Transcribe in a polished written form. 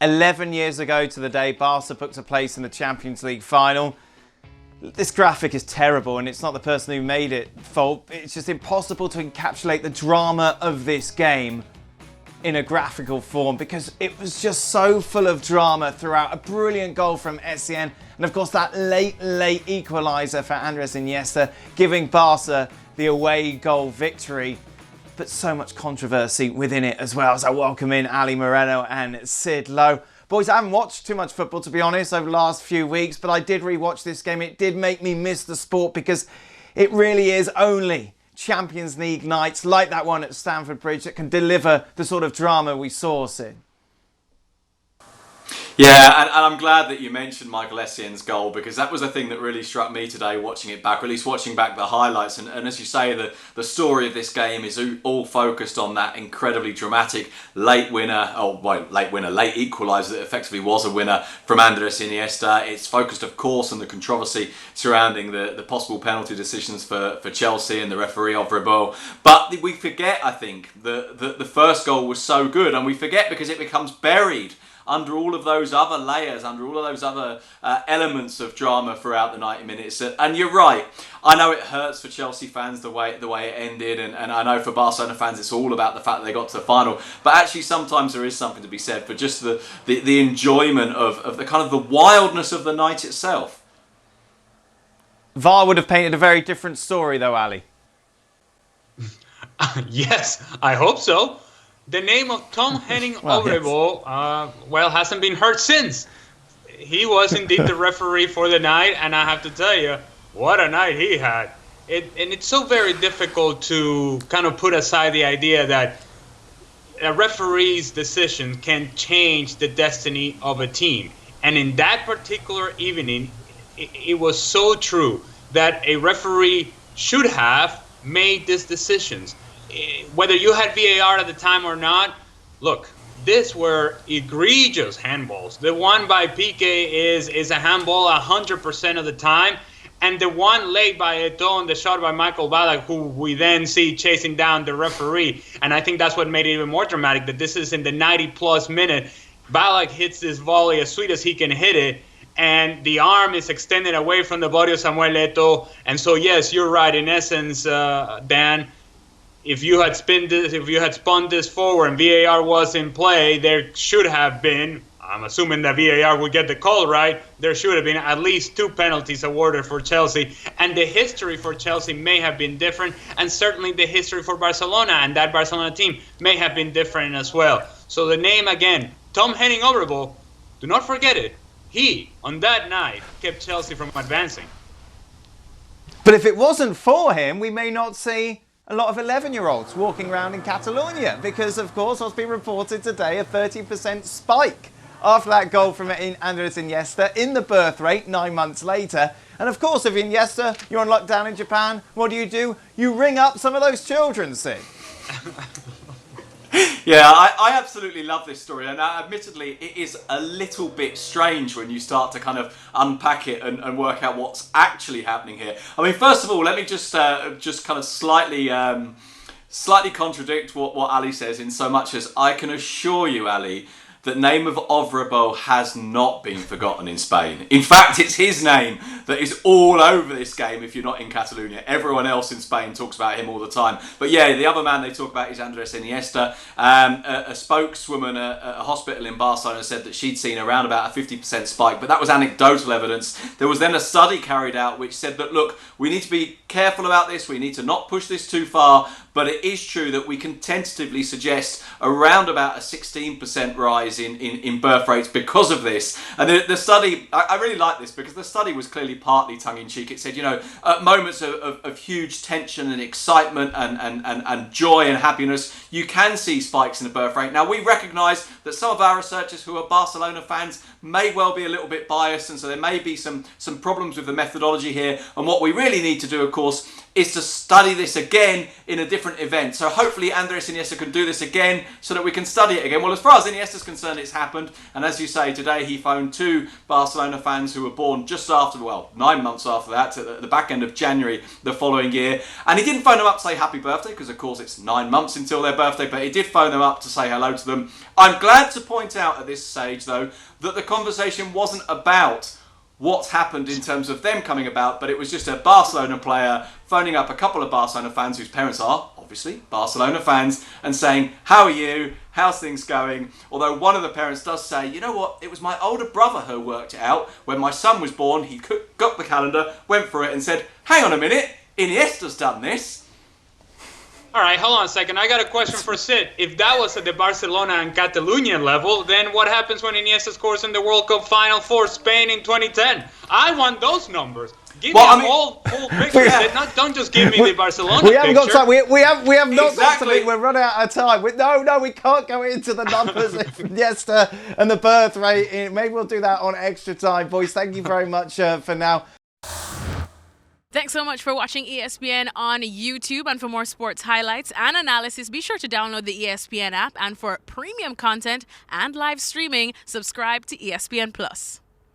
11 years ago to the day Barca booked a place in the Champions League final. This graphic is terrible, and it's not the person who made it fault. It's just impossible to encapsulate the drama of this game in a graphical form because it was just so full of drama throughout. A brilliant goal from ESPN, and of course that late equaliser for Andres Iniesta, giving Barca the away goal victory. But so much controversy within it as well. As I welcome in Ali Moreno and Sid Lowe. Boys, I haven't watched too much football, to be honest, over the last few weeks, but I did rewatch this game. It did make me miss the sport because it really is only Champions League nights like that one at Stamford Bridge that can deliver the sort of drama we saw, Sid. Yeah, and I'm glad that you mentioned Michael Essien's goal, because that was a thing that really struck me today watching it back, or at least watching back the highlights. And as you say, the story of this game is all focused on that incredibly dramatic late equaliser that effectively was a winner from Andres Iniesta. It's focused, of course, on the controversy surrounding the possible penalty decisions for Chelsea and the referee Ovrebo. But we forget, I think, the first goal was so good, and we forget because it becomes buried under all of those other layers, under all of those other elements of drama throughout the 90 minutes. And you're right, I know it hurts for Chelsea fans the way it ended, and I know for Barcelona fans it's all about the fact that they got to the final. But actually sometimes there is something to be said for just the enjoyment of the kind of the wildness of the night itself. VAR would have painted a very different story though, Ali. Yes, I hope so. The name of Tom Henning Ovrebo, hasn't been heard since. He was indeed the referee for the night, and I have to tell you, what a night he had. And it's so very difficult to kind of put aside the idea that a referee's decision can change the destiny of a team. And in that particular evening, it was so true that a referee should have made these decisions. Whether you had VAR at the time or not, look, these were egregious handballs. The one by Piqué is a handball 100% of the time, and the one late by Eto'o and the shot by Michael Ballack, who we then see chasing down the referee. And I think that's what made it even more dramatic, that this is in the 90-plus minute. Ballack hits this volley as sweet as he can hit it, and the arm is extended away from the body of Samuel Eto'o. And so, yes, you're right. In essence, Dan, if you had spun this forward and VAR was in play, there should have been, I'm assuming that VAR would get the call right, there should have been at least 2 penalties awarded for Chelsea. And the history for Chelsea may have been different, and certainly the history for Barcelona and that Barcelona team may have been different as well. So the name again, Tom Henning Ovrebo, do not forget it. He, on that night, kept Chelsea from advancing. But if it wasn't for him, we may not see a lot of 11-year-olds walking around in Catalonia because, of course, what's been reported today, a 30% spike after that goal from Andres Iniesta in the birth rate 9 months later. And, of course, if Iniesta, you're on lockdown in Japan, what do? You ring up some of those children, Sid. Yeah, I absolutely love this story, and admittedly it is a little bit strange when you start to kind of unpack it and work out what's actually happening here. I mean, first of all, let me just kind of slightly contradict what Ali says, in so much as I can assure you, Ali, the name of Ovrebo has not been forgotten in Spain. In fact, it's his name that is all over this game if you're not in Catalonia. Everyone else in Spain talks about him all the time. But yeah, the other man they talk about is Andres Iniesta. A spokeswoman at a hospital in Barcelona said that she'd seen around about a 50% spike, but that was anecdotal evidence. There was then a study carried out which said that, look, we need to be careful about this, we need to not push this too far, but it is true that we can tentatively suggest around about a 16% rise in birth rates because of this. And the study, I really like this because the study was clearly partly tongue-in-cheek. It said, at moments of huge tension and excitement and joy and happiness, you can see spikes in the birth rate. Now, we recognise that some of our researchers who are Barcelona fans may well be a little bit biased, and so there may be some problems with the methodology here. And what we really need to do, of course, is to study this again in a different different event. So hopefully Andres Iniesta can do this again so that we can study it again. Well, as far as Iniesta's concerned, it's happened. And as you say, today he phoned 2 Barcelona fans who were born just after, 9 months after that, at the back end of January the following year. And he didn't phone them up to say happy birthday, because of course it's 9 months until their birthday, but he did phone them up to say hello to them. I'm glad to point out at this stage, though, that the conversation wasn't about what's happened in terms of them coming about, but it was just a Barcelona player phoning up a couple of Barcelona fans whose parents are, obviously, Barcelona fans, and saying, how are you? How's things going? Although one of the parents does say, you know what, it was my older brother who worked it out. When my son was born, he got the calendar, went for it and said, hang on a minute, Iniesta's done this. All right, hold on a second. I got a question for Sid. If that was at the Barcelona and Catalunya level, then what happens when Iniesta scores in the World Cup final for Spain in 2010? I want those numbers. Give me a whole picture. Sid. Don't just give me the Barcelona We haven't picture. got time. We have not got Exactly. to. We're running out of time. We can't go into the numbers of Iniesta and the birth rate. Maybe we'll do that on extra time, boys. Thank you very much for now. Thanks so much for watching ESPN on YouTube. And for more sports highlights and analysis, be sure to download the ESPN app. And for premium content and live streaming, subscribe to ESPN Plus.